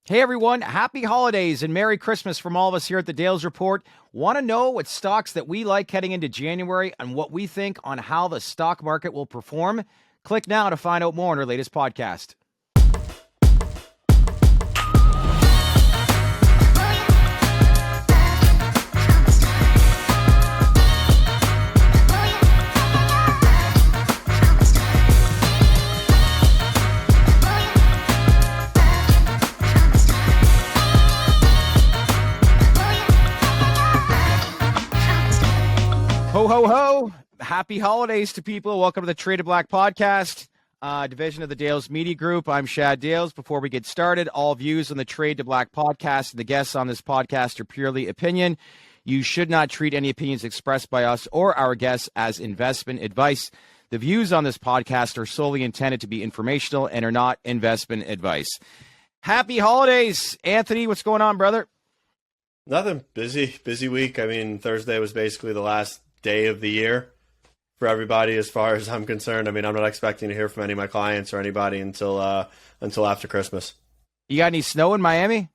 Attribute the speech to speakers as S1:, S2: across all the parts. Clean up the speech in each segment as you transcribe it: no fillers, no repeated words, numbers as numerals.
S1: Hey everyone, happy holidays and Merry Christmas from all of us here at the Dales Report. Want to know what stocks that we like heading into January and what we think on how the stock market will perform? Click now to find out more on our latest podcast. Ho, ho, ho. Happy holidays to people. Welcome to the Trade of Black podcast, division of the Dales Media Group. I'm Shad Dales. Before we get started, all views on the Trade to Black podcast and the guests on this podcast are purely opinion. You should not treat any opinions expressed by us or our guests as investment advice. The views on this podcast are solely intended to be informational and are not investment advice. Happy holidays. Anthony, what's going on, brother?
S2: Nothing. Busy week. I mean, Thursday was basically the last day of the year for everybody as far as I'm concerned. I mean, I'm not expecting to hear from any of my clients or anybody until after Christmas.
S1: You got any snow in Miami?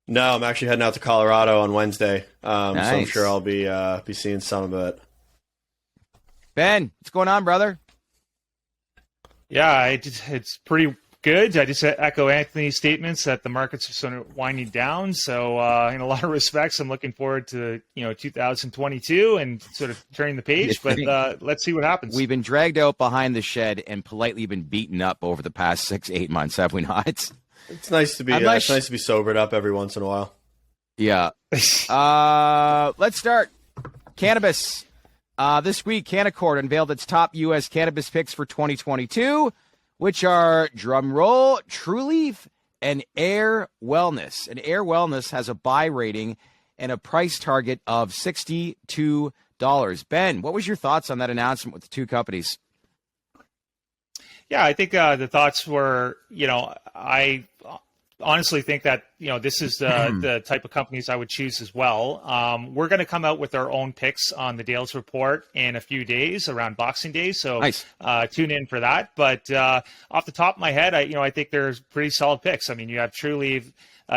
S2: No, I'm actually heading out to Colorado on Wednesday.
S1: Nice.
S2: So I'm sure I'll be seeing some of it.
S1: Ben, what's going on, brother?
S3: Yeah, it's pretty good. I just echo Anthony's statements that the markets are sort of winding down. So in a lot of respects, I'm looking forward to 2022 and sort of turning the page. But let's see what happens.
S1: We've been dragged out behind the shed and politely been beaten up over the past 6-8 months, have we not?
S2: It's nice to be it's nice to be sobered up every once in a while.
S1: Yeah. Let's start. Cannabis. This week, Canaccord unveiled its top U.S. cannabis picks for 2022. Which are, drum roll, Trulieve and Air Wellness. And Air Wellness has a buy rating and a price target of $62. Ben, what was your thoughts on that announcement with the two companies?
S3: Yeah, I think the thoughts were, I honestly think that, this is the type of companies I would choose as well. We're going to come out with our own picks on the Dales Report in a few days around Boxing Day. So
S1: nice.
S3: Tune in for that. But off the top of my head, I think there's pretty solid picks. I mean, you have Trulieve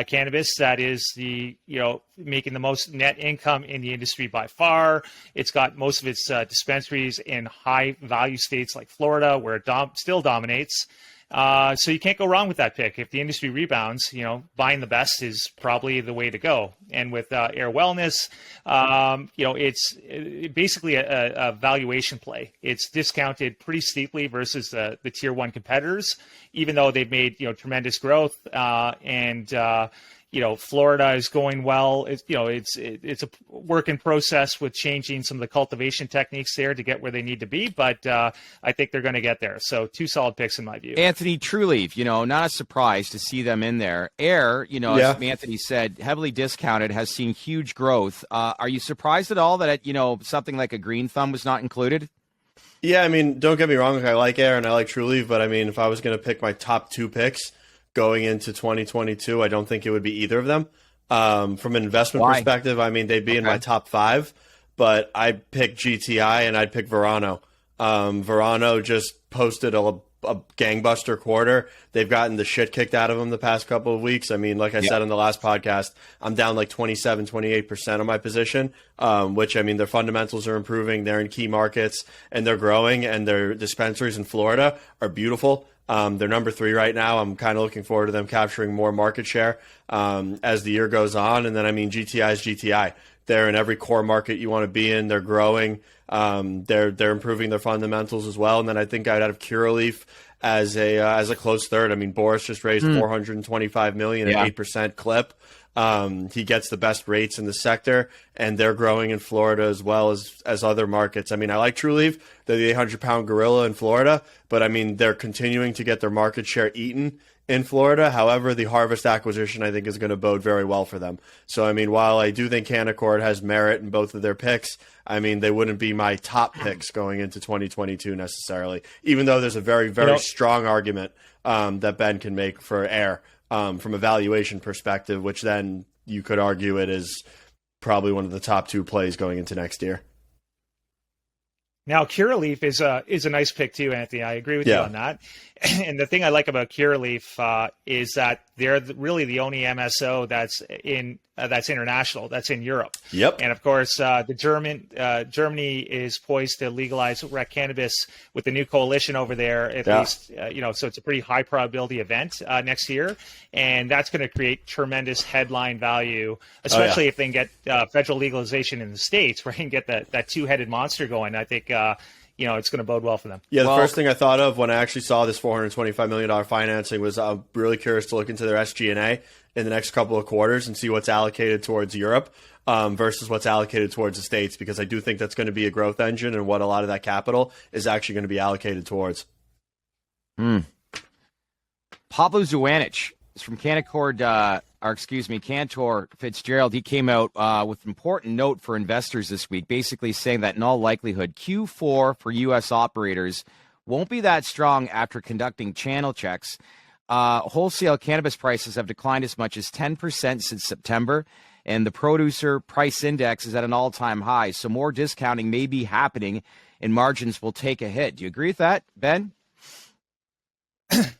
S3: Cannabis that is making the most net income in the industry by far. It's got most of its dispensaries in high value states like Florida, where it still dominates. So you can't go wrong with that pick. If the industry rebounds, buying the best is probably the way to go. And with Air Wellness, it's basically a valuation play. It's discounted pretty steeply versus the tier one competitors, even though they've made tremendous growth. Florida is going well. It's a work in process with changing some of the cultivation techniques there to get where they need to be. But I think they're going to get there. So two solid picks in my view.
S1: Anthony, Trulieve, not a surprise to see them in there. Air, as Anthony said, heavily discounted, has seen huge growth. Are you surprised at all that, something like a Green Thumb was not included?
S2: Yeah, I mean, don't get me wrong. I like Air and I like Trulieve, but I mean, if I was going to pick my top two picks going into 2022, I don't think it would be either of them. From an investment perspective, I mean, they'd be in my top five, but I'd pick GTI and I'd pick Verano. Verano just posted a gangbuster quarter. They've gotten the shit kicked out of them the past couple of weeks. I mean, like I said in the last podcast, I'm down like 28% on my position, which, I mean, their fundamentals are improving. They're in key markets and they're growing, and their dispensaries in Florida are beautiful. They're number 3 right now. I'm kind of looking forward to them capturing more market share as the year goes on. And then, I mean, GTI is GTI. They're in every core market you want to be in. They're growing. They're improving their fundamentals as well. And then I think I'd have Curaleaf as a close third. I mean, Boris just raised $425 million at 8% clip. He gets the best rates in the sector, and they're growing in Florida as well as other markets. I mean, I like Trulieve. They're the 800-pound gorilla in Florida, but I mean, they're continuing to get their market share eaten in Florida. However, the Harvest acquisition, I think, is going to bode very well for them. So, I mean, while I do think Canaccord has merit in both of their picks, I mean, they wouldn't be my top picks going into 2022 necessarily, even though there's a very, very strong argument that Ben can make for Air from a valuation perspective, which then you could argue it is probably one of the top 2 plays going into next year.
S3: Now, Curaleaf is a nice pick too, Anthony. I agree with you on that. And the thing I like about Curaleaf is that they're really the only MSO that's international, that's in Europe.
S2: Yep.
S3: And of course, Germany is poised to legalize rec cannabis with the new coalition over there. At least, so it's a pretty high probability event next year, and that's going to create tremendous headline value, especially if they can get federal legalization in the States, right, and get that two-headed monster going. I think. It's going to bode well for them.
S2: Yeah, the first thing I thought of when I actually saw this $425 million financing was I'm really curious to look into their SG&A in the next couple of quarters and see what's allocated towards Europe versus what's allocated towards the States, because I do think that's going to be a growth engine and what a lot of that capital is actually going to be allocated towards.
S1: Pablo Zuanic is from Cantor Fitzgerald. He came out with an important note for investors this week, basically saying that in all likelihood, Q4 for U.S. operators won't be that strong after conducting channel checks. Wholesale cannabis prices have declined as much as 10% since September, and the producer price index is at an all-time high. So more discounting may be happening, and margins will take a hit. Do you agree with that, Ben?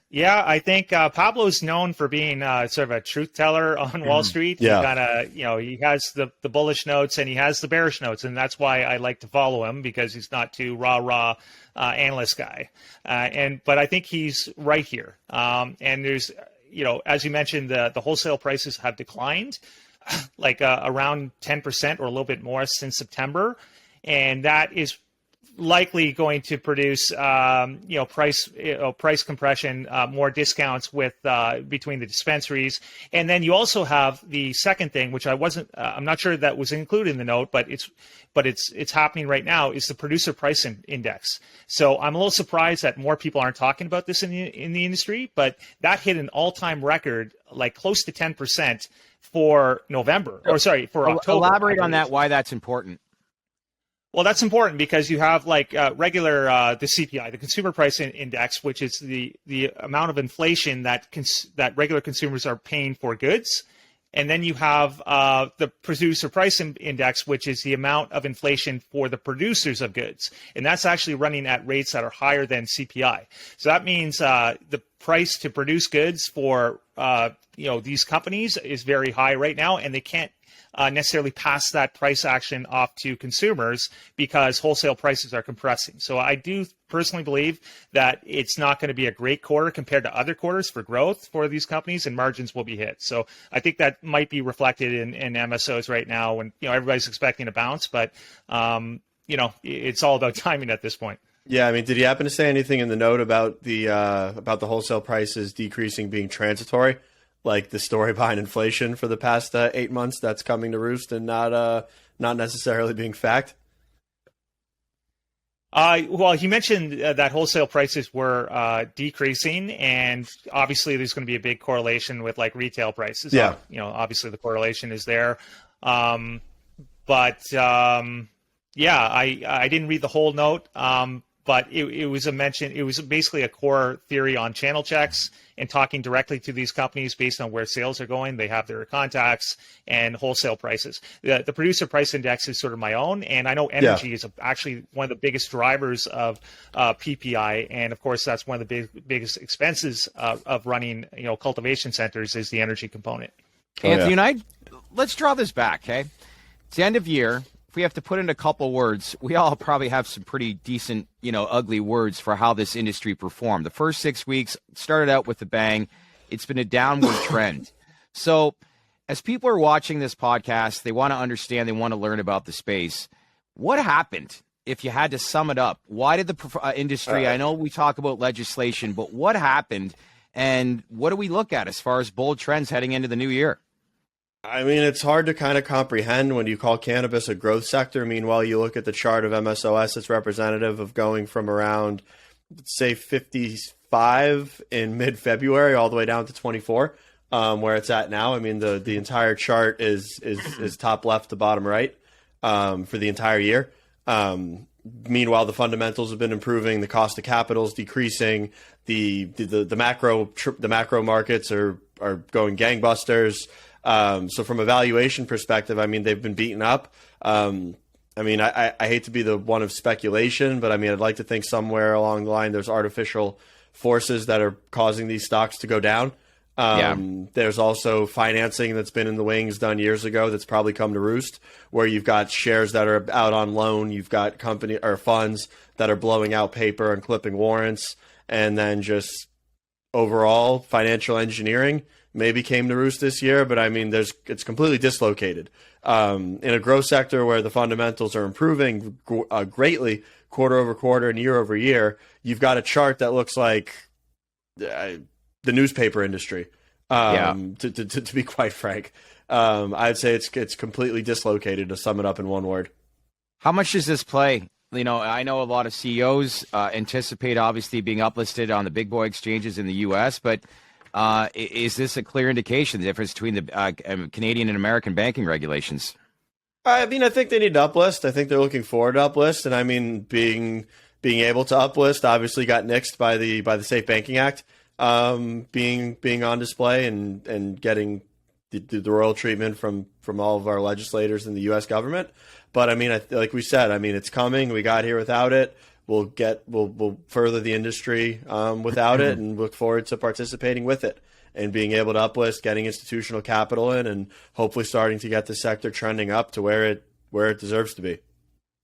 S3: Yeah, I think Pablo's known for being sort of a truth teller on Wall Street.
S2: Yeah.
S3: He kind of, he has the bullish notes and he has the bearish notes, and that's why I like to follow him, because he's not too rah analyst guy. But I think he's right here. And there's, as you mentioned, the wholesale prices have declined like around 10% or a little bit more since September, and that is likely going to produce, price compression, more discounts with between the dispensaries. And then you also have the second thing, which I'm not sure that was included in the note, but it's happening right now, is the producer price index. So I'm a little surprised that more people aren't talking about this in the industry, but that hit an all-time record, like close to 10% for November, for October.
S1: Elaborate on that, why that's important.
S3: Well, that's important because you have like regular the CPI, the Consumer Price Index, which is the amount of inflation that regular consumers are paying for goods, and then you have the Producer Price Index, which is the amount of inflation for the producers of goods, and that's actually running at rates that are higher than CPI. So that means the price to produce goods for these companies is very high right now, and they can't necessarily pass that price action off to consumers because wholesale prices are compressing. So I do personally believe that it's not going to be a great quarter compared to other quarters for growth for these companies, and margins will be hit. So I think that might be reflected in MSOs right now when everybody's expecting a bounce, but it's all about timing at this point.
S2: Yeah, I mean, did he happen to say anything in the note about the wholesale prices decreasing being transitory? Like the story behind inflation for the past 8 months that's coming to roost and not necessarily being fact?
S3: Well, he mentioned that wholesale prices were decreasing, and obviously there's going to be a big correlation with like retail prices.
S2: Yeah.
S3: Obviously the correlation is there. I didn't read the whole note, but it was a mention. It was basically a core theory on channel checks and talking directly to these companies based on where sales are going. They have their contacts and wholesale prices. The producer price index is sort of my own, and I know energy is actually one of the biggest drivers of PPI, and of course that's one of the biggest expenses of running cultivation centers is the energy component.
S1: Anthony and I, let's draw this back. Okay, it's the end of year. We have to put in a couple words. We all probably have some pretty decent, ugly words for how this industry performed. The first 6 weeks started out with a bang. It's been a downward trend. So as people are watching this podcast, they want to understand, they want to learn about the space. What happened? If you had to sum it up, why did the industry, I know we talk about legislation, but what happened and what do we look at as far as bold trends heading into the new year?
S2: I mean, it's hard to kind of comprehend when you call cannabis a growth sector. Meanwhile, you look at the chart of MSOS, it's representative of going from around, say, 55 in mid-February all the way down to 24, where it's at now. I mean, the entire chart is top left to bottom right for the entire year. Meanwhile, the fundamentals have been improving. The cost of capital is decreasing. The macro markets are going gangbusters. So from a valuation perspective, I mean, they've been beaten up. I mean, I hate to be the one of speculation, but I mean, I'd like to think somewhere along the line there's artificial forces that are causing these stocks to go down. There's also financing that's been in the wings done years ago that's probably come to roost, where you've got shares that are out on loan, you've got company or funds that are blowing out paper and clipping warrants, and then just overall financial engineering maybe came to roost this year. But I mean, it's completely dislocated in a growth sector where the fundamentals are improving greatly quarter over quarter and year over year. You've got a chart that looks like the newspaper industry, to be quite frank. I'd say it's completely dislocated, to sum it up in one word.
S1: How much does this play? You know, I know a lot of CEOs anticipate obviously being uplisted on the big boy exchanges in the U.S., but is this a clear indication, the difference between the Canadian and American banking regulations?
S2: I mean, I think they need to uplist. I think they're looking forward to uplist, and I mean, being able to uplist obviously got nixed by the Safe Banking Act. Being on display and getting the royal treatment from all of our legislators in the U.S. government. But I mean, like we said, I mean, it's coming. We got here without it. We'll further the industry without it, and look forward to participating with it and being able to uplist, getting institutional capital in, and hopefully starting to get the sector trending up to where it deserves to be.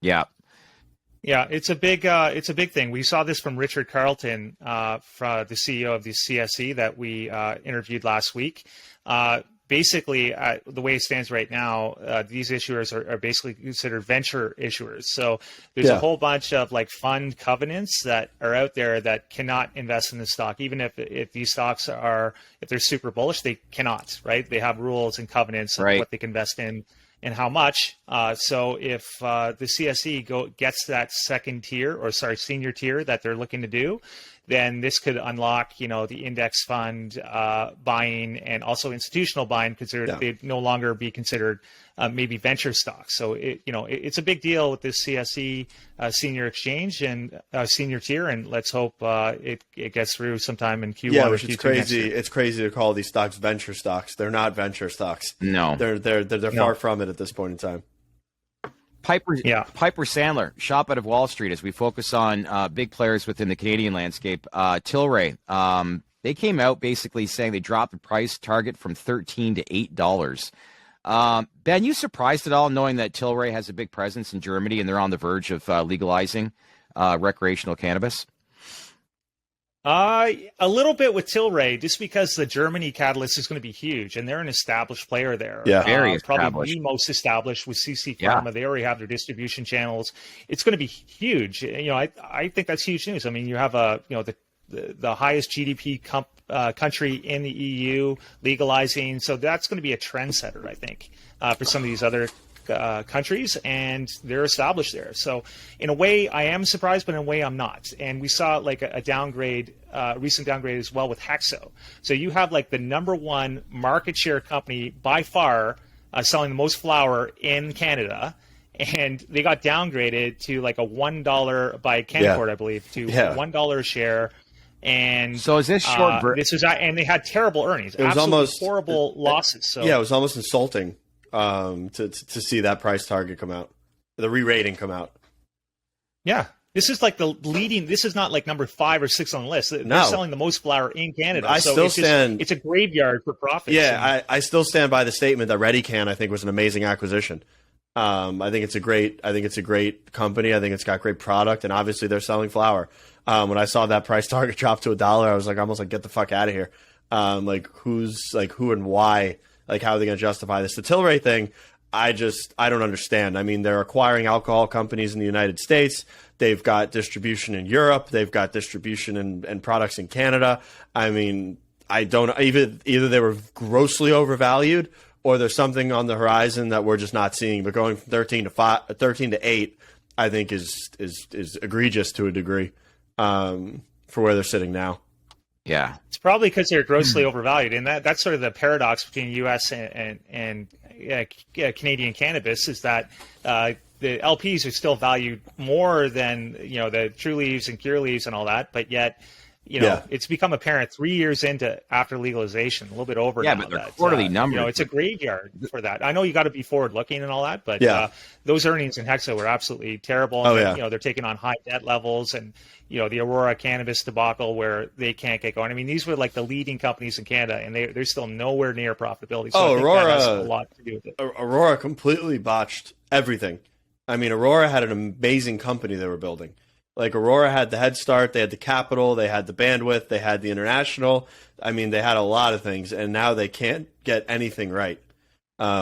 S1: Yeah.
S3: Yeah, it's a big thing. We saw this from Richard Carlton, from the CEO of the CSE that we interviewed last week. Basically, the way it stands right now, these issuers are basically considered venture issuers. So there's a whole bunch of like fund covenants that are out there that cannot invest in the stock, even if these stocks if they're super bullish, they cannot, right? They have rules and covenants of what they can invest in and how much. So if the CSE gets that senior tier that they're looking to do, then this could unlock, the index fund buying and also institutional buying, because they'd no longer be considered maybe venture stocks. So it's a big deal with this CSE senior exchange and senior tier, and let's hope it gets through sometime in Q1.
S2: Yeah, which is crazy. It's crazy to call these stocks venture stocks. They're not venture stocks.
S1: No,
S2: they're far from it at this point in time.
S1: Piper Sandler, shop out of Wall Street, as we focus on big players within the Canadian landscape. Tilray, they came out basically saying they dropped the price target from $13 to $8. Ben, you surprised at all knowing that Tilray has a big presence in Germany and they're on the verge of legalizing recreational cannabis?
S3: A little bit with Tilray, just because the Germany catalyst is going to be huge, and they're an established player there.
S1: Yeah, very
S3: probably the most established with CC Pharma. Yeah. They already have their distribution channels. It's going to be huge. I think that's huge news. I mean, you have the highest GDP country in the EU legalizing, so that's going to be a trendsetter, I think, for some of these other countries, and they're established there. So in a way I am surprised, but in a way I'm not. And we saw like a downgrade, recent downgrade as well with Hexo. So you have like the number one market share company by far selling the most flower in Canada, and they got downgraded to like a $1 by Canaccord, I believe, to $1 a share. And
S1: so is this short?
S3: And they had terrible earnings. It was almost horrible losses. So
S2: yeah, it was almost insulting to see that price target come out, the re-rating come out.
S3: Yeah, this is like this is not like number 5 or 6 on the list. They're selling the most flower in Canada. It's a graveyard for profits.
S2: Yeah, I still stand by the statement that ReadyCan, I think, was an amazing acquisition. I think it's a great company. I think it's got great product, and obviously they're selling flower. When I saw that price target drop to $1, I was like, almost like, get the fuck out of here. Who and why? Like, how are they going to justify this? The Tilray thing, I don't understand. I mean, they're acquiring alcohol companies in the United States. They've got distribution in Europe. They've got distribution and products in Canada. I mean, I don't either they were grossly overvalued, or there's something on the horizon that we're just not seeing. But going from 13 to 8, I think is egregious to a degree for where they're sitting now.
S3: Yeah, it's probably because they're grossly overvalued, and that's sort of the paradox between U.S. and Canadian cannabis, is that the LPs are still valued more than the True Leaves and Curaleafs and all that, but yet It's become apparent 3 years after legalization, a little bit over.
S1: Yeah,
S3: now
S1: but their
S3: that,
S1: quarterly numbers.
S3: It's a graveyard for that. I know you got to be forward looking and all that, but those earnings in Hexo were absolutely terrible. And they're taking on high debt levels, and the Aurora Cannabis debacle where they can't get going. I mean, these were like the leading companies in Canada, and they're still nowhere near profitability. So I think
S2: Aurora
S3: that has a lot to do with it.
S2: Aurora completely botched everything. I mean, Aurora had an amazing company they were building. Like, Aurora had the head start, they had the capital, they had the bandwidth, they had the international. I mean, they had a lot of things, and now they can't get anything right,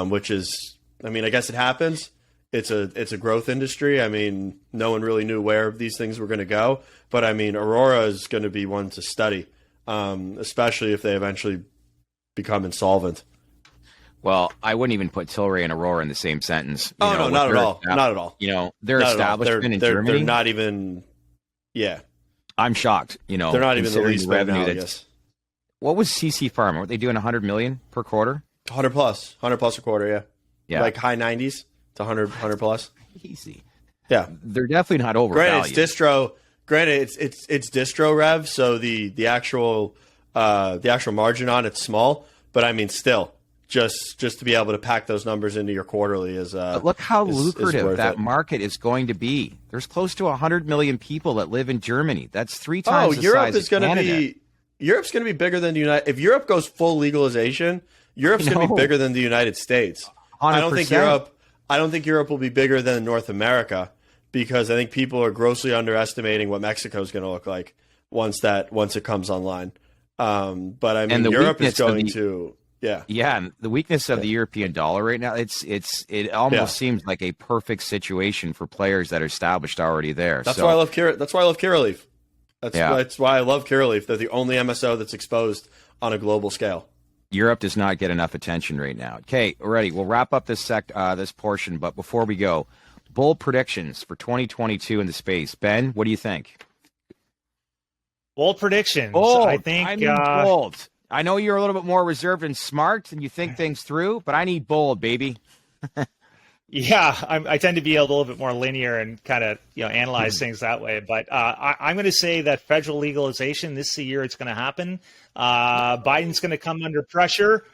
S2: which is, I mean, I guess it happens. It's a growth industry. I mean, no one really knew where these things were going to go, but I mean, Aurora is going to be one to study, especially if they eventually become insolvent.
S1: Well, I wouldn't even put Tilray and Aurora in the same sentence.
S2: No, not at all. Not at all.
S1: Their establishment in Germany.
S2: They're not even. Yeah,
S1: I'm shocked.
S2: they're not even the least revenue. I guess.
S1: What was CC Pharma? Were they doing 100 million per quarter?
S2: 100 plus a quarter. Yeah. Like high 90s to 100 plus.
S1: Easy.
S2: Yeah,
S1: they're definitely not overvalued.
S2: Granted, it's distro. It's distro rev, so the actual margin on it's small, but I mean, still. Just to be able to pack those numbers into your quarterly is
S1: but look how lucrative that market is going to be. There's close to 100 million people that live in Germany. That's 3 times the
S2: Europe
S1: size of Canada.
S2: Europe's going to be bigger than the United. If Europe goes full legalization, Europe's going to be bigger than the United States. 100%. I don't think Europe will be bigger than North America, because I think people are grossly underestimating what Mexico is going to look like once it comes online. But I mean, Europe is going to.
S1: Yeah, and the weakness of the European dollar right now, it almost seems like a perfect situation for players that are established already there.
S2: That's why I love Curaleaf. That's why I love Curaleaf. They're the only MSO that's exposed on a global scale.
S1: Europe does not get enough attention right now. Okay, already. We'll wrap up this portion, but before we go, bold predictions for 2022 in the space. Ben, what do you think?
S3: Bold predictions.
S1: Bold.
S3: I think
S1: bold. I know you're a little bit more reserved and smart and you think things through, but I need bold, baby.
S3: Yeah, I tend to be a little bit more linear and kind of analyze things that way. But I'm going to say that federal legalization, this is the year it's going to happen. Biden's going to come under pressure.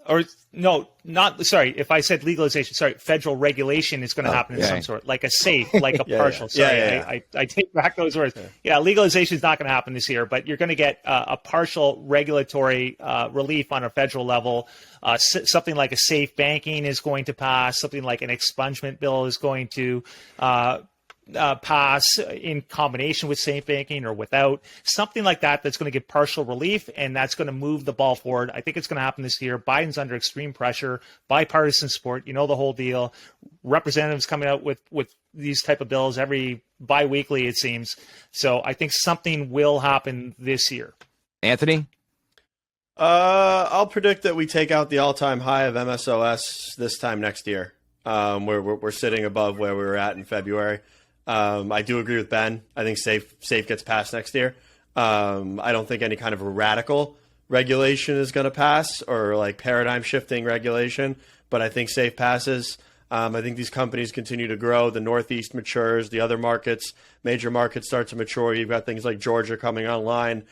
S3: Or no, not sorry. If I said legalization, sorry, federal regulation is going to happen in some sort, like a safe, like a partial. Sorry, I take back those words. Yeah, legalization is not going to happen this year, but you're going to get a partial regulatory relief on a federal level. Something like a safe banking is going to pass. Something like an expungement bill is going to pass in combination with safe banking or without, something like that, that's going to give partial relief, and that's going to move the ball forward. I think it's going to happen this year. Biden's under extreme pressure, bipartisan support, the whole deal. Representatives coming out with these type of bills every bi-weekly, it seems. So I think something will happen this year.
S1: Anthony?
S2: I'll predict that we take out the all-time high of MSOS this time next year. We're sitting above where we were at in February. I do agree with Ben. I think safe gets passed next year. I don't think any kind of a radical regulation is going to pass, or like paradigm shifting regulation, but I think safe passes. I think these companies continue to grow. The Northeast matures. The other markets, major markets, start to mature. You've got things like Georgia coming online.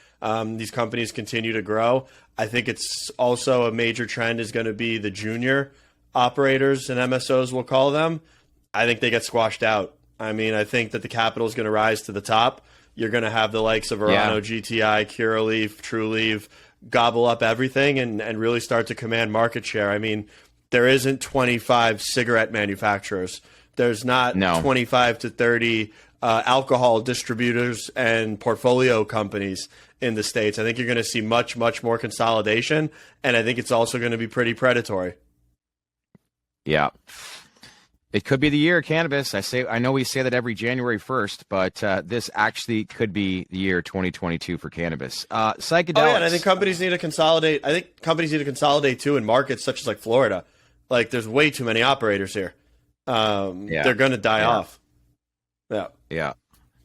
S2: These companies continue to grow. I think it's also a major trend is going to be the junior operators and MSOs, we'll call them. I think they get squashed out. I mean, I think that the capital is going to rise to the top. You're going to have the likes of Verano, GTI, Curaleaf, Trulieve gobble up everything and really start to command market share. I mean, there isn't 25 cigarette manufacturers. There's not 25 to 30 alcohol distributors and portfolio companies in the States. I think you're going to see much, much more consolidation, and I think it's also going to be pretty predatory. Yeah.
S1: It could be the year of cannabis. I know we say that every January 1st, but this actually could be the year 2022 for cannabis. Psychedelics.
S2: Oh, yeah, and I think companies need to consolidate. I think companies need to consolidate too in markets such as like Florida. Like, there's way too many operators here. They're going to die off.
S1: Yeah.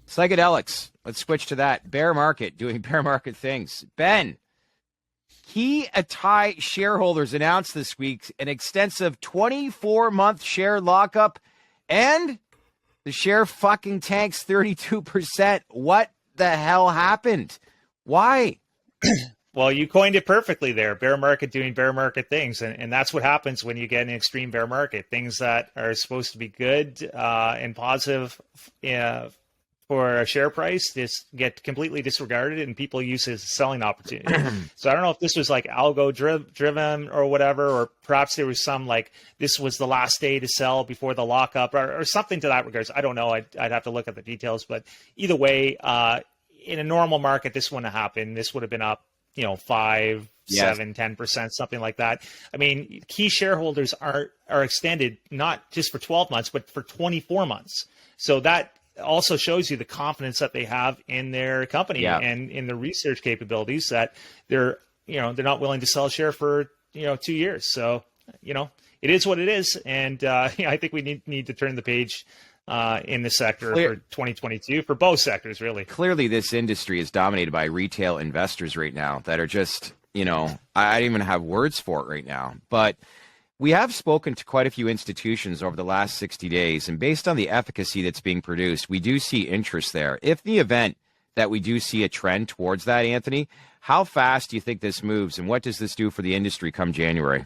S1: Psychedelics. Let's switch to that. Bear market, doing bear market things. Ben. Key atai shareholders announced this week an extensive 24-month share lockup, and the share fucking tanks 32%. What the hell happened? Why?
S3: Well, you coined it perfectly there. Bear market doing bear market things. And that's what happens when you get an extreme bear market. Things that are supposed to be good and positive for a share price just get completely disregarded, and people use it as a selling opportunity. So I don't know if this was like algo driven or whatever, or perhaps there was some like this was the last day to sell before the lockup or something to that regards. I don't know. I'd have to look at the details. But either way, in a normal market, this wouldn't have happened. This would have been up 5, 7, 10%, something like that. I mean, key shareholders are extended not just for 12 months, but for 24 months. So that also shows you the confidence that they have in their company and in the research capabilities, that they're not willing to sell a share for 2 years. So it is what it is, and I think we need to turn the page in the sector for 2022 for both sectors, really.
S1: Clearly, this industry is dominated by retail investors right now that are just, I don't even have words for it right now. But we have spoken to quite a few institutions over the last 60 days, and based on the efficacy that's being produced, we do see interest there. If the event that we do see a trend towards that, Anthony, how fast do you think this moves, and what does this do for the industry come January?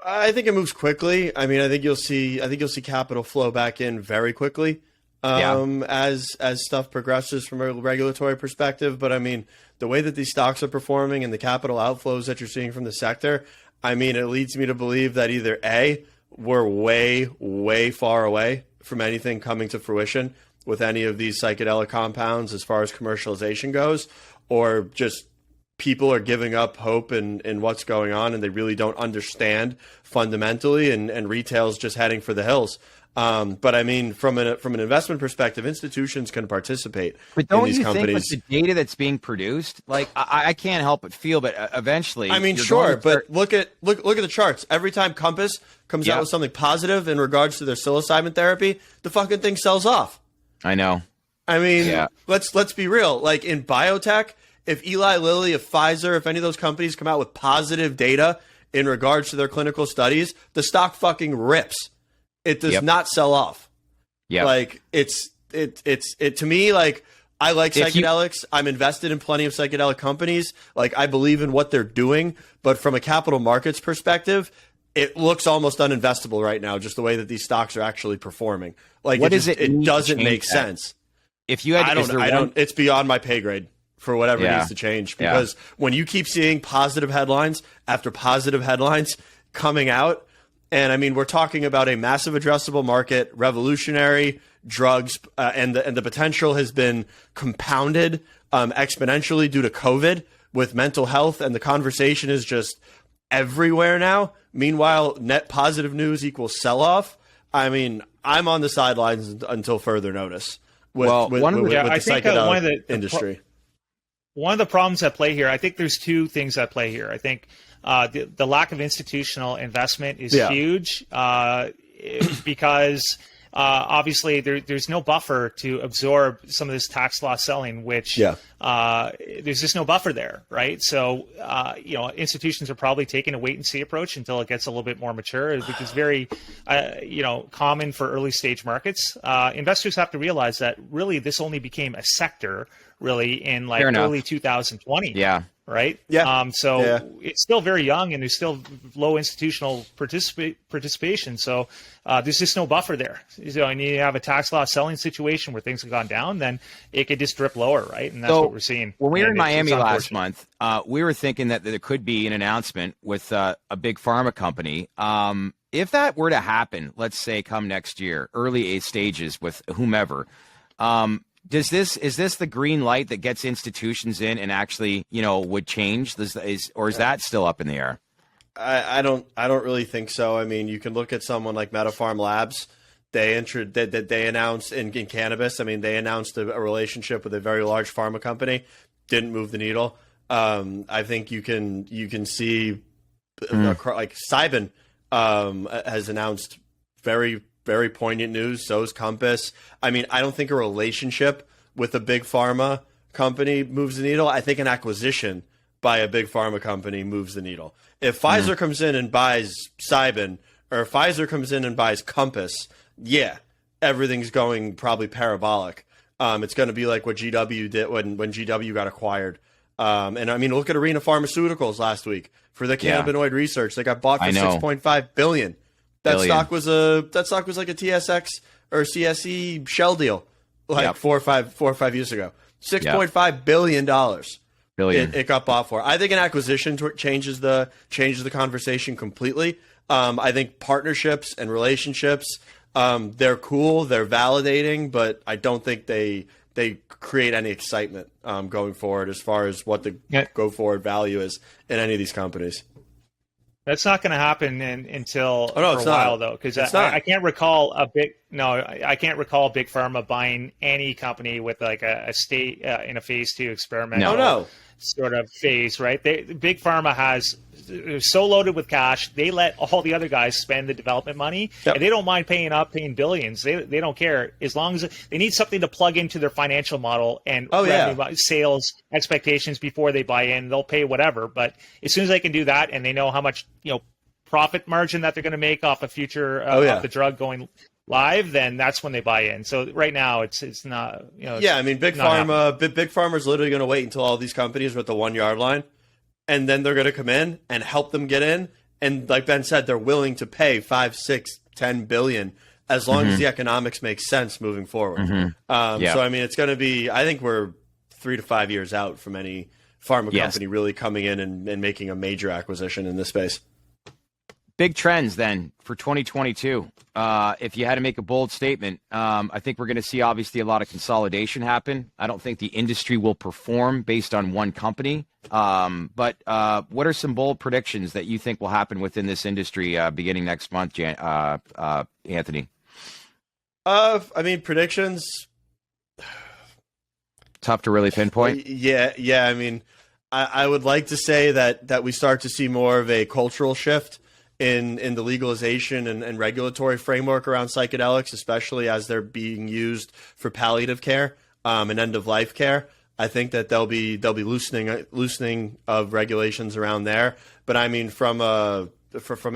S2: I think it moves quickly. I mean, I think you'll see capital flow back in very quickly as stuff progresses from a regulatory perspective. But I mean, the way that these stocks are performing and the capital outflows that you're seeing from the sector, I mean, it leads me to believe that either A, we're way, way far away from anything coming to fruition with any of these psychedelic compounds as far as commercialization goes, or just people are giving up hope in what's going on, and they really don't understand fundamentally, and retail's just heading for the hills. But I mean, from an investment perspective, institutions can participate
S1: but don't
S2: in these
S1: you
S2: companies.
S1: think with the data that's being produced, like I can't help but feel, but eventually,
S2: I mean, sure, but look at the charts. Every time Compass comes out with something positive in regards to their psilocybin therapy, the fucking thing sells off.
S1: I know.
S2: I mean, let's be real. Like in biotech, if Eli Lilly, if Pfizer, if any of those companies come out with positive data in regards to their clinical studies, the stock fucking rips. It does not sell off. Yeah, like it to me, like I like psychedelics. I'm invested in plenty of psychedelic companies. Like I believe in what they're doing, but from a capital markets perspective, it looks almost uninvestable right now, just the way that these stocks are actually performing. Like it doesn't make sense.
S1: If you had,
S2: I don't. It's beyond my pay grade for whatever needs to change, because when you keep seeing positive headlines after positive headlines coming out. And I mean, we're talking about a massive addressable market, revolutionary drugs, and the potential has been compounded exponentially due to COVID with mental health, and the conversation is just everywhere now. Meanwhile, net positive news equals sell-off. I mean, I'm on the sidelines until further notice with the psychedelic industry.
S3: One of the problems at play here, I think there's two things at play here. I think the lack of institutional investment is huge because obviously there's no buffer to absorb some of this tax loss selling, which there's just no buffer there, right? So institutions are probably taking a wait and see approach until it gets a little bit more mature, which is very common for early stage markets. Investors have to realize that really this only became a sector really in like early 2020.
S1: Yeah.
S3: Right. Yeah. It's still very young, and there's still low institutional participation. So there's just no buffer there. So, and you have a tax loss selling situation where things have gone down, then it could just drip lower, right? And that's what we're seeing.
S1: When we were in Miami last month, we were thinking that there could be an announcement with a big pharma company. If that were to happen, let's say come next year, early stages with whomever. Is this the green light that gets institutions in and actually, would change? Or is that still up in the air?
S2: I don't really think so. I mean, you can look at someone like MetaPharm Labs. They announced in Cannabis. I mean, they announced a relationship with a very large pharma company. Didn't move the needle. I think you can see like Cybin has announced very, very poignant news. So is Compass. I mean, I don't think a relationship with a big pharma company moves the needle. I think an acquisition by a big pharma company moves the needle. If Pfizer comes in and buys Cybin, or if Pfizer comes in and buys Compass, everything's going probably parabolic. It's going to be like what GW did when GW got acquired And I mean, look at Arena Pharmaceuticals last week for the cannabinoid research. They got bought for $6.5 billion. That stock was like a TSX or CSE shell deal, like 4 or 5 years ago. $6.5 billion. It got bought for. I think an acquisition changes the conversation completely. I think partnerships and relationships, they're cool, they're validating, but I don't think they create any excitement going forward as far as what the go forward value is in any of these companies.
S3: That's not going to happen until for a while, though, because I can't recall Big Pharma buying any company with like a state in a phase 2 experimental sort of phase, right? Big Pharma has so loaded with cash, they let all the other guys spend the development money, and they don't mind paying billions. They don't care as long as they need something to plug into their financial model and revenue, sales expectations before they buy in. They'll pay whatever, but as soon as they can do that and they know how much profit margin that they're going to make off a future of the drug going live, then that's when they buy in. So right now it's not
S2: I mean, Big Pharma is literally going to wait until all these companies are at the 1 yard line. And then they're going to come in and help them get in. And like Ben said, they're willing to pay 5, 6, 10 billion as long as the economics make sense moving forward. So, I mean, it's going to be, I think we're 3 to 5 years out from any pharma company really coming in and making a major acquisition in this space.
S1: Big trends then for 2022. If you had to make a bold statement, I think we're going to see obviously a lot of consolidation happen. I don't think the industry will perform based on one company. But what are some bold predictions that you think will happen within this industry beginning next month, Anthony?
S2: I mean, predictions.
S1: Tough to really pinpoint.
S2: Yeah. I mean, I would like to say that we start to see more of a cultural shift in the legalization and regulatory framework around psychedelics, especially as they're being used for palliative care and end of life care. I think that they'll be loosening of regulations around there. But I mean, from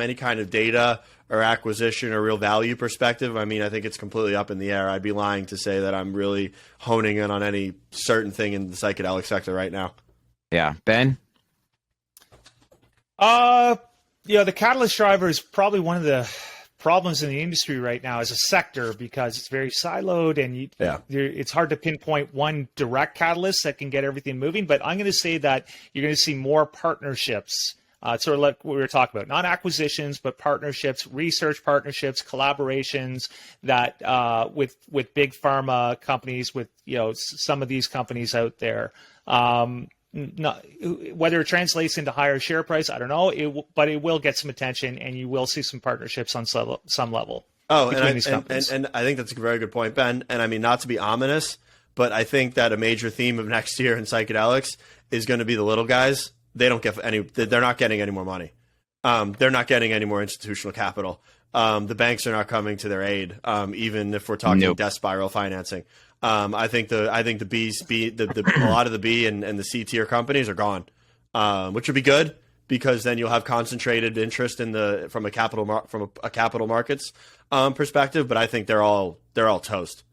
S2: any kind of data or acquisition or real value perspective, I mean, I think it's completely up in the air. I'd be lying to say that I'm really honing in on any certain thing in the psychedelic sector right now.
S1: Yeah, Ben.
S3: The catalyst driver is probably one of the problems in the industry right now as a sector because it's very siloed and it's hard to pinpoint one direct catalyst that can get everything moving. But I'm going to say that you're going to see more partnerships, sort of like what we were talking about, not acquisitions, but partnerships, research partnerships, collaborations that with big pharma companies, with some of these companies out there. Whether it translates into higher share price, I don't know. But it will get some attention, and you will see some partnerships on some level. Between these companies.
S2: And I think that's a very good point, Ben. And I mean, not to be ominous, but I think that a major theme of next year in psychedelics is going to be the little guys. They're not getting any more money. They're not getting any more institutional capital. The banks are not coming to their aid, even if we're talking death spiral financing. I think a lot of the B and the C tier companies are gone, which would be good because then you'll have concentrated interest from a capital markets perspective. But I think they're all toast.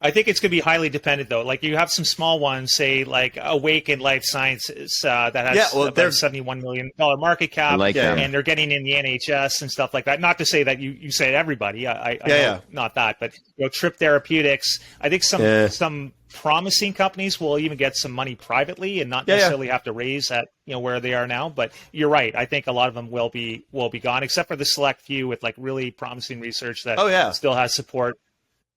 S3: I think it's going to be highly dependent, though. Like you have some small ones, say like Awaken Life Sciences that has about $71 million market cap, and they're getting in the NHS and stuff like that. Not to say that you say everybody, I know not that, but Trip Therapeutics. I think some promising companies will even get some money privately and not necessarily have to raise at where they are now. But you're right. I think a lot of them will be gone, except for the select few with like really promising research that still has support.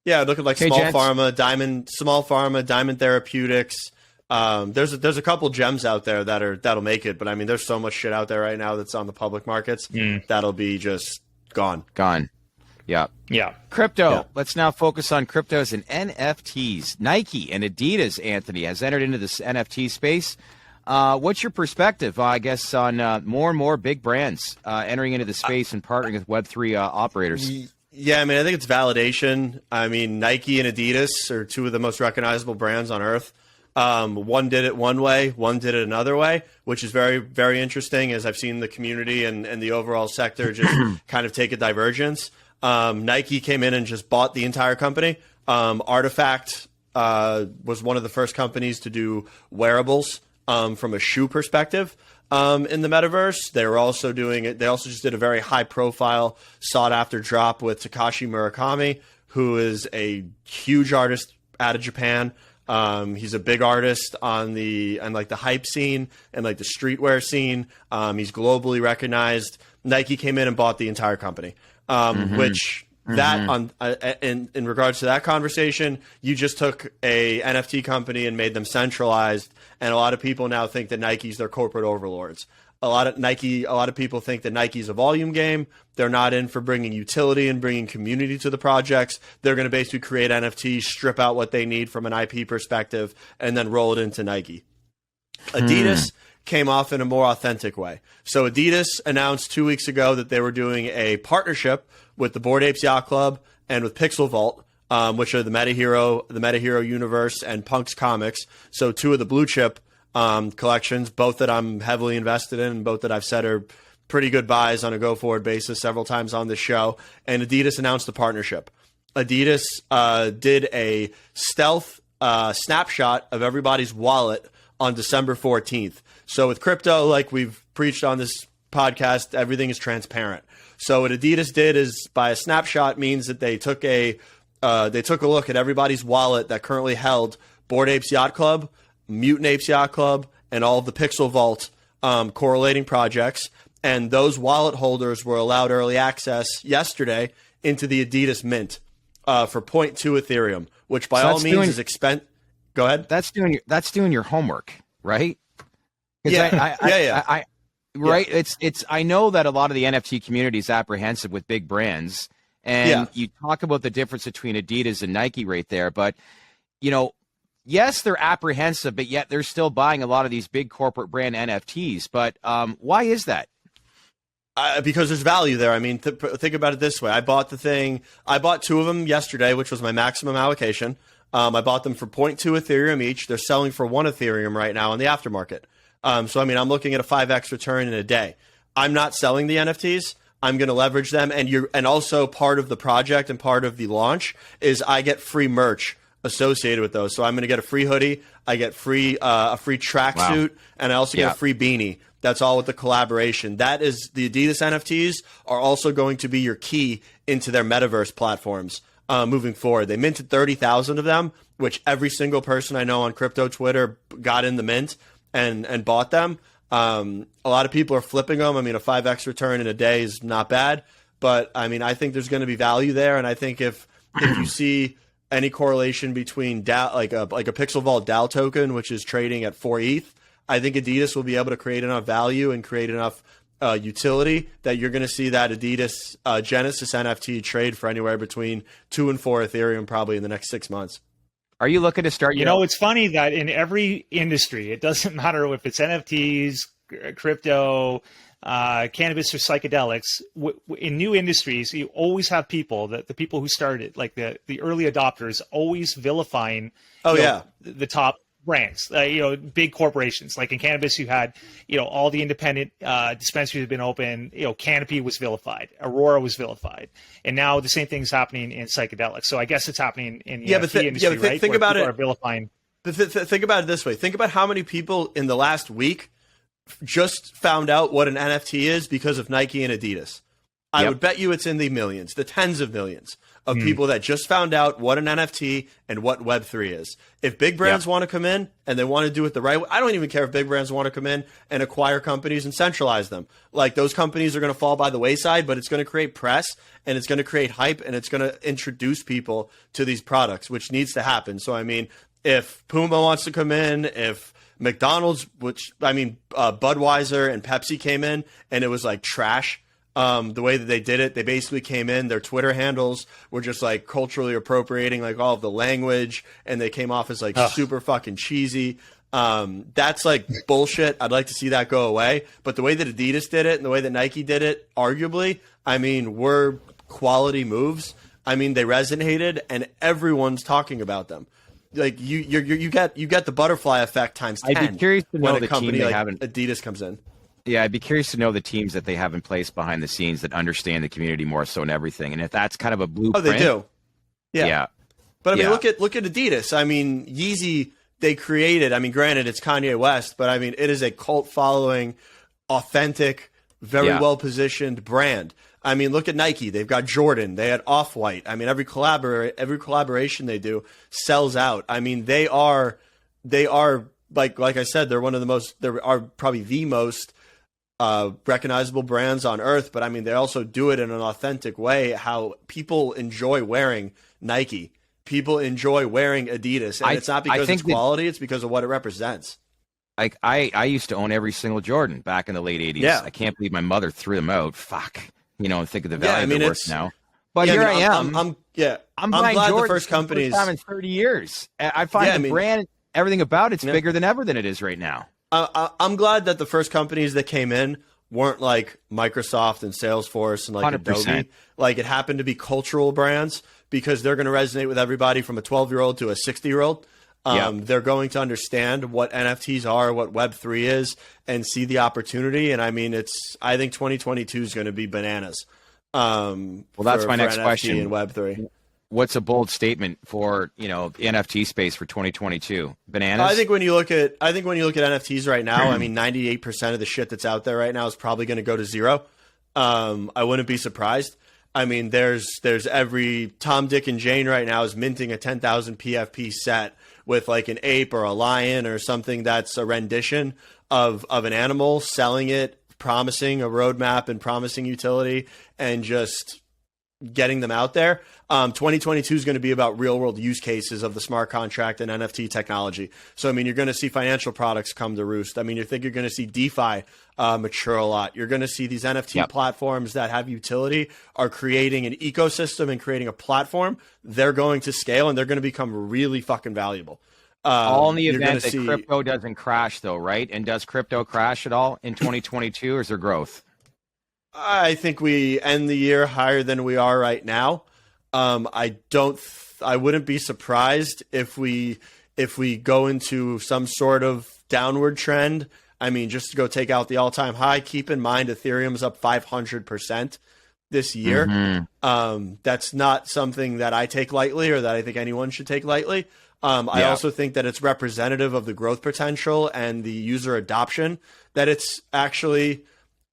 S2: Yeah, look at like Small Pharma, Diamond Therapeutics. There's a couple gems out there that'll make it, but I mean, there's so much shit out there right now that's on the public markets that'll be just gone.
S1: Yeah. Crypto. Yeah. Let's now focus on cryptos and NFTs. Nike and Adidas, Anthony, has entered into this NFT space. What's your perspective, I guess, on more and more big brands entering into the space and partnering with Web3 operators?
S2: Yeah, I mean, I think it's validation. I mean, Nike and Adidas are two of the most recognizable brands on earth. One did it one way, one did it another way, which is very, very interesting as I've seen the community and the overall sector just kind of take a divergence. Nike came in and just bought the entire company. Artifact was one of the first companies to do wearables from a shoe perspective in the metaverse. They were also doing it. They also just did a very high profile, sought after drop with Takashi Murakami, who is a huge artist out of Japan. He's a big artist on like the hype scene and like the streetwear scene. He's globally recognized. Nike came in and bought the entire company, which that on in regards to that conversation, you just took a NFT company and made them centralized, and a lot of people now think that Nike's their corporate overlords. A lot of people think that Nike's a volume game. They're not in for bringing utility and bringing community to the projects. They're going to basically create NFTs, strip out what they need from an IP perspective, and then roll it into Nike. Adidas came off in a more authentic way. So Adidas announced 2 weeks ago that they were doing a partnership with the Bored Apes Yacht Club and with Pixel Vault, which are the MetaHero universe and Punk's comics. So two of the blue chip collections, both that I'm heavily invested in and both that I've said are pretty good buys on a go-forward basis several times on this show. And Adidas announced the partnership. Adidas did a stealth snapshot of everybody's wallet on December 14th. So with crypto, like we've preached on this podcast, everything is transparent. So what Adidas did is, by a snapshot, means that they took a look at everybody's wallet that currently held Bored Apes Yacht Club, Mutant Apes Yacht Club, and all of the Pixel Vault correlating projects. And those wallet holders were allowed early access yesterday into the Adidas Mint for 0.2 Ethereum, which by all means is expensive. Go ahead.
S1: That's doing your homework, right?
S2: Yeah.
S1: Right. It's. I know that a lot of the NFT community is apprehensive with big brands, and you talk about the difference between Adidas and Nike right there. But yes, they're apprehensive, but yet they're still buying a lot of these big corporate brand NFTs. But why is that?
S2: Because there's value there. I mean, think about it this way. I bought two of them yesterday, which was my maximum allocation. I bought them for 0.2 Ethereum each. They're selling for 1 Ethereum right now in the aftermarket. So, I mean, I'm looking at a 5x return in a day. I'm not selling the NFTs. I'm going to leverage them. And also part of the project and part of the launch is I get free merch associated with those. So I'm going to get a free hoodie. I get a free tracksuit, and I also get a free beanie. That's all with the collaboration. That is, the Adidas NFTs are also going to be your key into their metaverse platforms moving forward. They minted 30,000 of them, which every single person I know on crypto Twitter got in the mint and bought them. A lot of people are flipping them. I mean, a 5x return in a day is not bad, but I mean, I think there's going to be value there. And I think if you see any correlation between DAO, like a Pixel Vault DAO token, which is trading at 4 ETH, I think Adidas will be able to create enough value and create enough utility that you're going to see that Adidas Genesis NFT trade for anywhere between 2 and 4 Ethereum probably in the next 6 months.
S1: Are you looking to start?
S3: It's funny that in every industry, it doesn't matter if it's NFTs, crypto, cannabis, or psychedelics. In new industries, you always have people, the people who started, like the early adopters, always vilifying the top brands, big corporations. Like in cannabis, you had, all the independent dispensaries have been open. Canopy was vilified, Aurora was vilified, and now the same thing is happening in psychedelics. So I guess it's happening in the industry, right?
S2: Think about it.
S3: Are vilifying.
S2: Think about it this way. Think about how many people in the last week just found out what an NFT is because of Nike and Adidas. I would bet you it's in the millions, the tens of millions of people that just found out what an NFT and what Web3 is. If big brands want to come in and they want to do it the right way, I don't even care if big brands want to come in and acquire companies and centralize them. Like, those companies are going to fall by the wayside, but it's going to create press and it's going to create hype and it's going to introduce people to these products, which needs to happen. So, I mean, if Puma wants to come in, if McDonald's, Budweiser and Pepsi came in and it was like trash, the way that they did it, they basically came in, their Twitter handles were just like culturally appropriating like all of the language, and they came off as like super fucking cheesy. That's like bullshit. I'd like to see that go away. But the way that Adidas did it and the way that Nike did it, arguably, I mean, were quality moves. I mean, they resonated and everyone's talking about them. Like you get the butterfly effect times 10.
S1: I'd be curious to know
S2: when
S1: the
S2: a company
S1: team they
S2: like
S1: haven't.
S2: Adidas comes in.
S1: Yeah, I'd be curious to know the teams that they have in place behind the scenes that understand the community more so and everything. And if that's kind of a blueprint.
S2: Oh, they do.
S1: Yeah.
S2: But I mean, look at Adidas. I mean, Yeezy, they created, I mean, granted it's Kanye West, but I mean, it is a cult following, authentic, very well positioned brand. I mean, look at Nike. They've got Jordan. They had Off-White. I mean, every collaboration they do sells out. I mean, they are like I said, they are probably the most recognizable brands on earth. But I mean, they also do it in an authentic way. How people enjoy wearing Nike, people enjoy wearing Adidas, and it's not because it's quality; it's because of what it represents.
S1: Like I used to own every single Jordan back in the late 80s.
S2: Yeah.
S1: I can't believe my mother threw them out. Fuck. And think of the value they're worth now. But
S2: here
S1: I am.
S2: I'm
S1: buying
S2: glad
S1: Jordans
S2: the first companies.
S1: For the first time in 30 years. I find the brand, everything about it's bigger than ever than it is right now.
S2: I'm glad that the first companies that came in weren't like Microsoft and Salesforce and like
S1: 100%.
S2: Adobe. Like it happened to be cultural brands because they're going to resonate with everybody from a 12-year-old to a 60-year-old. They're going to understand what NFTs are, what Web3 is, and see the opportunity. And I mean, I think 2022 is going to be bananas.
S1: That's my next
S2: NFT
S1: question.
S2: in Web3.
S1: What's a bold statement for, the NFT space for 2022? Bananas?
S2: I think when you look at NFTs right now, I mean, 98% of the shit that's out there right now is probably going to go to zero. I wouldn't be surprised. I mean, there's every Tom, Dick, and Jane right now is minting a 10,000 PFP set with like an ape or a lion or something that's a rendition of an animal, selling it, promising a roadmap and promising utility, and just getting them out there. 2022 is going to be about real world use cases of the smart contract and NFT technology. So, I mean, you're going to see financial products come to roost. I mean, you're going to see DeFi mature a lot. You're going to see these NFT platforms that have utility are creating an ecosystem and creating a platform. They're going to scale and they're going to become really fucking valuable.
S1: All in the event that crypto doesn't crash, though, right? And does crypto crash at all in 2022, or is there growth?
S2: I think we end the year higher than we are right now. I wouldn't be surprised if we go into some sort of downward trend. I mean, just to go take out the all-time high, keep in mind Ethereum's up 500% this year.
S1: Mm-hmm.
S2: That's not something that I take lightly or that I think anyone should take lightly. I also think that it's representative of the growth potential and the user adoption that it's actually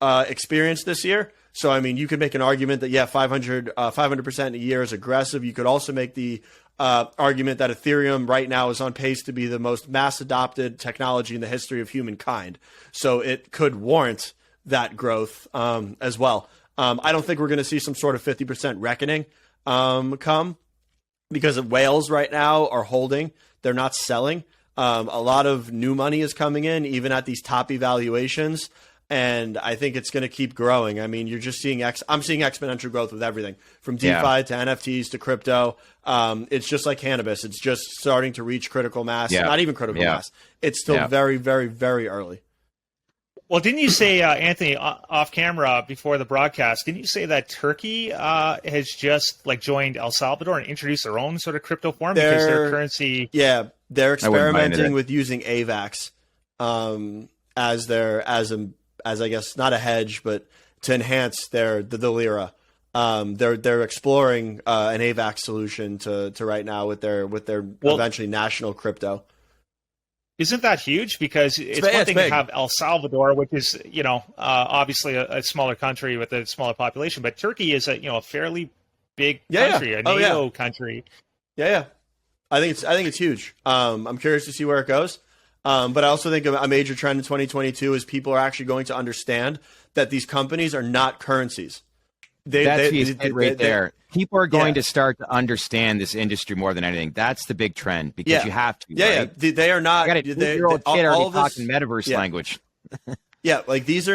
S2: experienced this year. So, I mean, you could make an argument that, 500% a year is aggressive. You could also make the argument that Ethereum right now is on pace to be the most mass adopted technology in the history of humankind. So it could warrant that growth as well. I don't think we're going to see some sort of 50% reckoning come, because whales right now are holding. They're not selling. A lot of new money is coming in, even at these top evaluations. And I think it's going to keep growing. I mean, you're just seeing I'm seeing exponential growth with everything from DeFi to NFTs to crypto. It's just like cannabis. It's just starting to reach critical mass. Not even critical mass. It's still very, very, very early.
S3: Well, didn't you say, Anthony, off camera before the broadcast, didn't you say that Turkey has just joined El Salvador and introduced their own sort of crypto form because their currency?
S2: Yeah, they're experimenting with using AVAX as I guess not a hedge, but to enhance the lira. They're exploring an AVAX solution to right now with their eventually national crypto.
S3: Isn't that huge? Because it's one thing to have El Salvador, which is obviously a smaller country with a smaller population, but Turkey is a fairly big country, a NATO country.
S2: Yeah. I think it's huge. I'm curious to see where it goes. But I also think a major trend in 2022 is people are actually going to understand that these companies are not currencies.
S1: There. People are going to start to understand this industry more than anything. That's the big trend because you have to. Right?
S2: They are not.
S1: I got a 2-year-old kid already talking metaverse language.
S2: These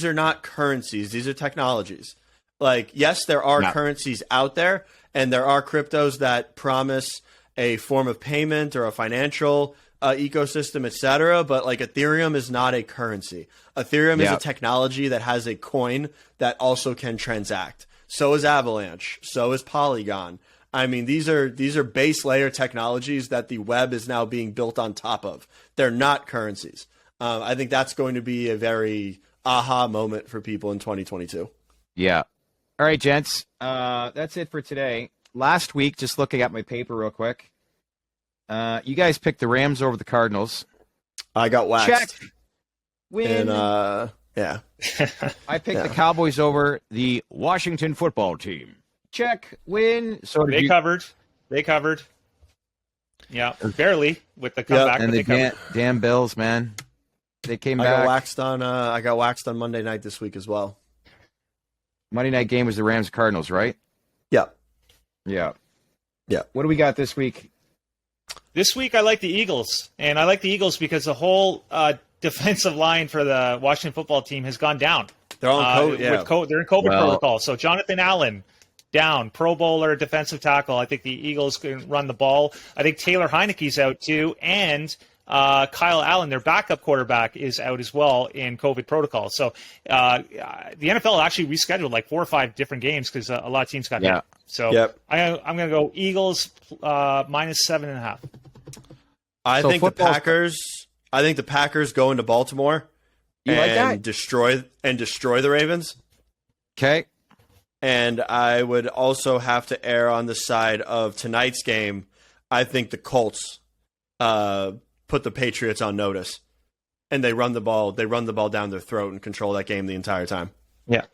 S2: are not currencies. These are technologies. Yes, there are currencies out there, and there are cryptos that promise a form of payment or a financial ecosystem, etc. But Ethereum is not a currency. Ethereum is a technology that has a coin that also can transact. So is Avalanche. So is Polygon. I mean, these are base layer technologies that the web is now being built on top of. They're not currencies. I think that's going to be a very aha moment for people in 2022.
S1: Yeah. All right, gents. That's it for today. last week, just looking at my paper real quick, you guys picked the Rams over the Cardinals.
S2: I got waxed.
S1: Check. Win.
S2: And, yeah.
S1: I picked the Cowboys over the Washington football team. Check. Win. So
S3: They covered. Yeah, barely with the comeback.
S1: And the damn Bills, man. They came back.
S2: I got waxed on Monday night this week as well.
S1: Monday night game was the Rams Cardinals, right?
S2: Yeah.
S1: Yeah.
S2: Yeah.
S1: What do we got this week?
S3: This week I like the Eagles, and I like the Eagles because the whole defensive line for the Washington football team has gone down.
S2: They're on COVID.
S3: They're in COVID protocol. So Jonathan Allen down, Pro Bowler, defensive tackle. I think the Eagles can run the ball. I think Taylor Heineke's out too, and Kyle Allen, their backup quarterback, is out as well in COVID protocol. So the NFL actually rescheduled like 4 or 5 different games because a lot of teams got hit. So I'm going to go Eagles -7.5.
S2: I think the Packers go into Baltimore and destroy the Ravens.
S1: Okay.
S2: And I would also have to err on the side of tonight's game. I think the Colts put the Patriots on notice, and they run the ball. They run the ball down their throat and control that game the entire time.
S3: Yeah,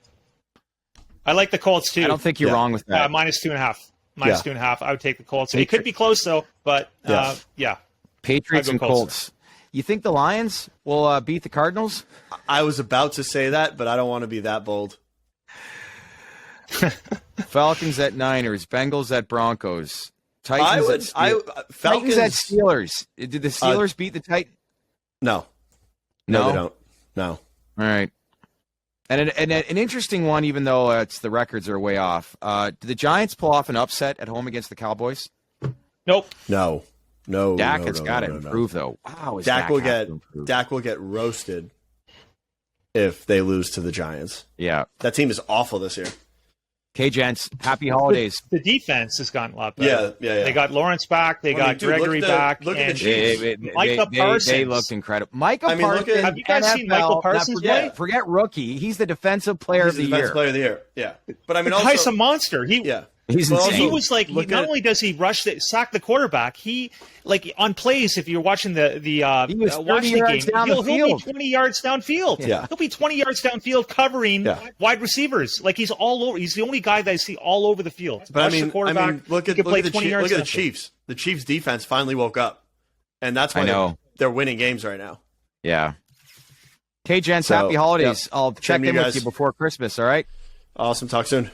S3: I like the Colts too.
S1: I don't think you're wrong with that.
S3: -2.5. -2.5. I would take the Colts. It could be close though, but
S1: Patriots and Colts. You think the Lions will beat the Cardinals?
S2: I was about to say that, but I don't want to be that bold.
S1: Falcons at Niners, Bengals at Broncos, Titans
S2: Falcons
S1: at Steelers. Did the Steelers beat the Titans?
S2: No, they don't. No.
S1: All right. And an interesting one, even though the records are way off. Did the Giants pull off an upset at home against the Cowboys?
S3: Nope.
S2: No.
S1: Dak has got to improve, though. Wow,
S2: Dak will get roasted if they lose to the Giants.
S1: Yeah,
S2: that team is awful this year.
S1: Okay, gents, happy holidays.
S3: The defense has gotten a lot better.
S2: Yeah.
S3: They got Lawrence back. They got Gregory back.
S2: Look at the Chiefs.
S3: Micah Parsons.
S1: They looked incredible. Micah Parsons.
S3: Have you guys seen Michael Parsons play?
S1: Forget rookie. He's the defensive player of the year.
S2: Defensive player of the year. Yeah, but I mean,
S3: the guy's a monster.
S1: He's insane.
S3: He was like, not only does he sack the quarterback, he on plays. If you're watching the Washington game, he'll be 20 yards downfield.
S2: Yeah.
S3: He'll be 20 yards downfield covering wide receivers. Like he's all over. He's the only guy that I see all over the field.
S2: But I mean, look at the Chiefs. The Chiefs defense finally woke up, and that's why they're winning games right now.
S1: Yeah. Okay, gents, happy holidays. I'll check in with you before Christmas. All right.
S2: Awesome. Talk soon.